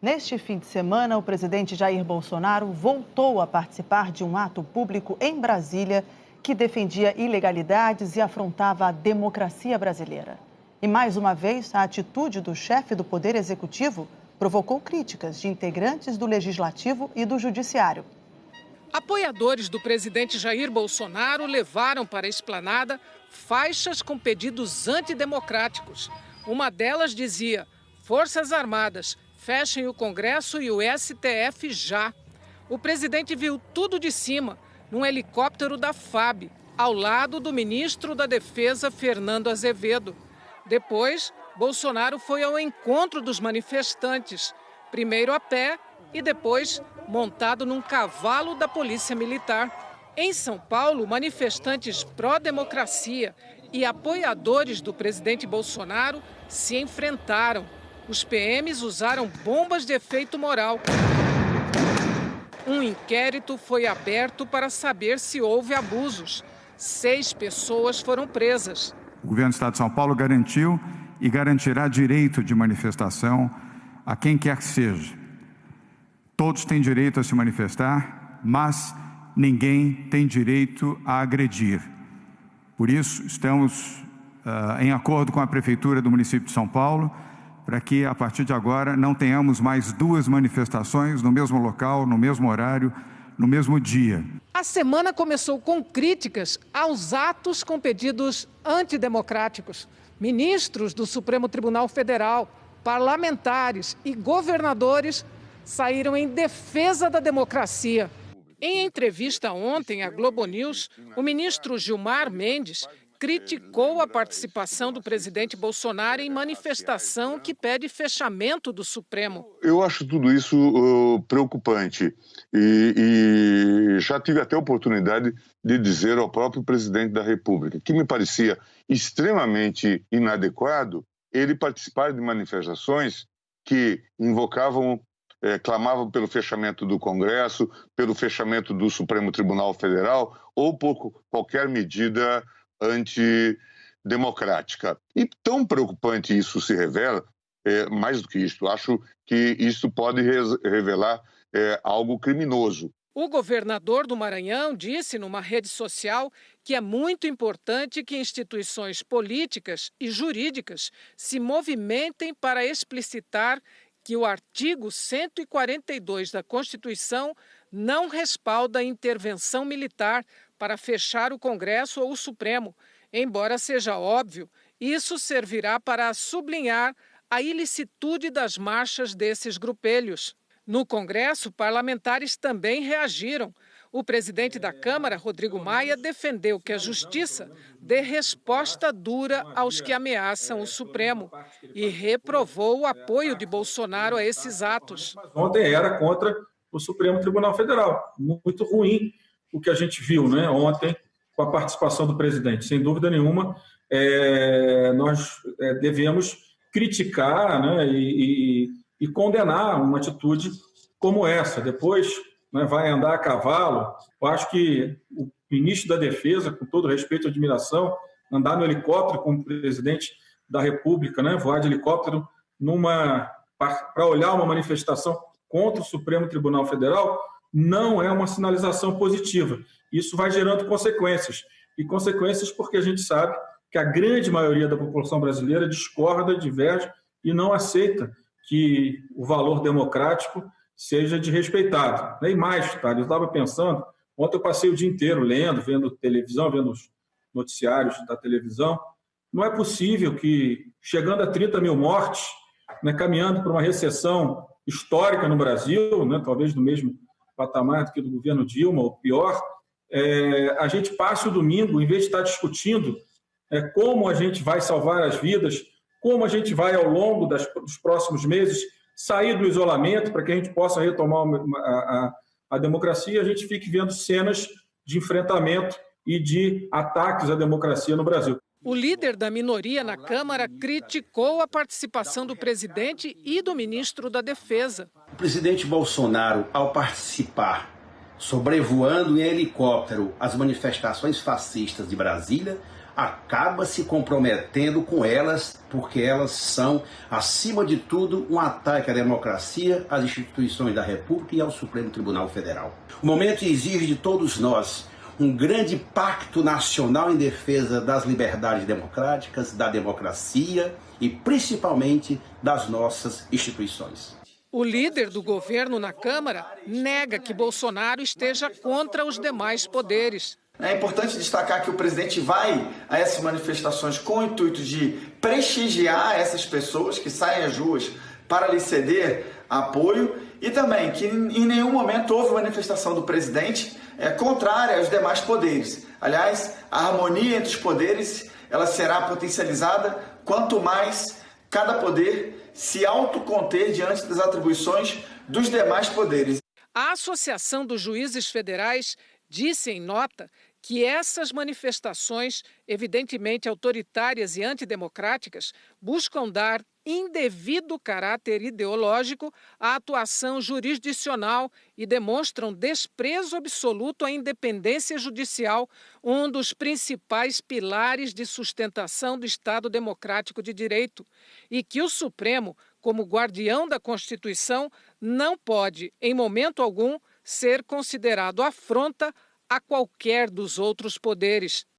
Neste fim de semana, o presidente Jair Bolsonaro voltou a participar de um ato público em Brasília que defendia ilegalidades e afrontava a democracia brasileira. E mais uma vez, a atitude do chefe do Poder Executivo provocou críticas de integrantes do Legislativo e do Judiciário. Apoiadores do presidente Jair Bolsonaro levaram para a esplanada faixas com pedidos antidemocráticos. Uma delas dizia: Forças Armadas, fechem o Congresso e o STF já. O presidente viu tudo de cima, num helicóptero da FAB, ao lado do ministro da Defesa, Fernando Azevedo. Depois, Bolsonaro foi ao encontro dos manifestantes, primeiro a pé e depois montado num cavalo da Polícia Militar. Em São Paulo, manifestantes pró-democracia e apoiadores do presidente Bolsonaro se enfrentaram. Os PMs usaram bombas de efeito moral. Um inquérito foi aberto para saber se houve abusos. 6 pessoas foram presas. O governo do Estado de São Paulo garantiu e garantirá direito de manifestação a quem quer que seja. Todos têm direito a se manifestar, mas ninguém tem direito a agredir. Por isso, estamos em acordo com a Prefeitura do município de São Paulo, para que, a partir de agora, não tenhamos mais 2 manifestações no mesmo local, no mesmo horário, no mesmo dia. A semana começou com críticas aos atos com pedidos antidemocráticos. Ministros do Supremo Tribunal Federal, parlamentares e governadores saíram em defesa da democracia. Em entrevista ontem à Globo News, o ministro Gilmar Mendes criticou a participação do presidente Bolsonaro em manifestação que pede fechamento do Supremo. Eu acho tudo isso preocupante e já tive até a oportunidade de dizer ao próprio presidente da República que me parecia extremamente inadequado ele participar de manifestações que invocavam, clamavam pelo fechamento do Congresso, pelo fechamento do Supremo Tribunal Federal ou por qualquer medida antidemocrática. E tão preocupante isso se revela, mais do que isso, acho que isso pode revelar algo criminoso. O governador do Maranhão disse numa rede social que é muito importante que instituições políticas e jurídicas se movimentem para explicitar que o artigo 142 da Constituição não respalda a intervenção militar para fechar o Congresso ou o Supremo. Embora seja óbvio, isso servirá para sublinhar a ilicitude das marchas desses grupelhos. No Congresso, parlamentares também reagiram. O presidente da Câmara, Rodrigo Maia, defendeu que a Justiça dê resposta dura aos que ameaçam o Supremo e reprovou o apoio de Bolsonaro a esses atos. Ontem era contra o Supremo Tribunal Federal. Muito ruim o que a gente viu, né, ontem com a participação do presidente. Sem dúvida nenhuma, nós devemos criticar, né, e condenar uma atitude como essa. Depois, né, vai andar a cavalo. Eu acho que o ministro da Defesa, com todo respeito e admiração, andar no helicóptero com o presidente da República, né, voar de helicóptero para olhar uma manifestação contra o Supremo Tribunal Federal, não é uma sinalização positiva. Isso vai gerando consequências. E consequências porque a gente sabe que a grande maioria da população brasileira discorda, diverge e não aceita que o valor democrático seja desrespeitado. E mais, tá? Eu estava pensando, ontem eu passei o dia inteiro lendo, vendo televisão, vendo os noticiários da televisão. Não é possível que, chegando a 30 mil mortes, né, caminhando para uma recessão histórica no Brasil, né, talvez no mesmo patamar do que do governo Dilma, ou pior, a gente passe o domingo, em vez de estar discutindo como a gente vai salvar as vidas, como a gente vai, ao longo dos próximos meses, sair do isolamento para que a gente possa retomar a democracia, a gente fique vendo cenas de enfrentamento e de ataques à democracia no Brasil. O líder da minoria na Câmara criticou a participação do presidente e do ministro da Defesa. O presidente Bolsonaro, ao participar, sobrevoando em helicóptero as manifestações fascistas de Brasília, acaba se comprometendo com elas, porque elas são, acima de tudo, um ataque à democracia, às instituições da República e ao Supremo Tribunal Federal. O momento exige de todos nós um grande pacto nacional em defesa das liberdades democráticas, da democracia e principalmente das nossas instituições. O líder do governo na Câmara nega que Bolsonaro esteja contra os demais poderes. É importante destacar que o presidente vai a essas manifestações com o intuito de prestigiar essas pessoas que saem às ruas para lhe ceder apoio e também que em nenhum momento houve manifestação do presidente contrária aos demais poderes. Aliás, a harmonia entre os poderes ela será potencializada quanto mais cada poder se autoconter diante das atribuições dos demais poderes. A Associação dos Juízes Federais disse em nota que essas manifestações, evidentemente autoritárias e antidemocráticas, buscam dar indevido caráter ideológico à atuação jurisdicional e demonstram desprezo absoluto à independência judicial, um dos principais pilares de sustentação do Estado Democrático de Direito, e que o Supremo, como guardião da Constituição, não pode, em momento algum, ser considerado afronta a qualquer dos outros poderes.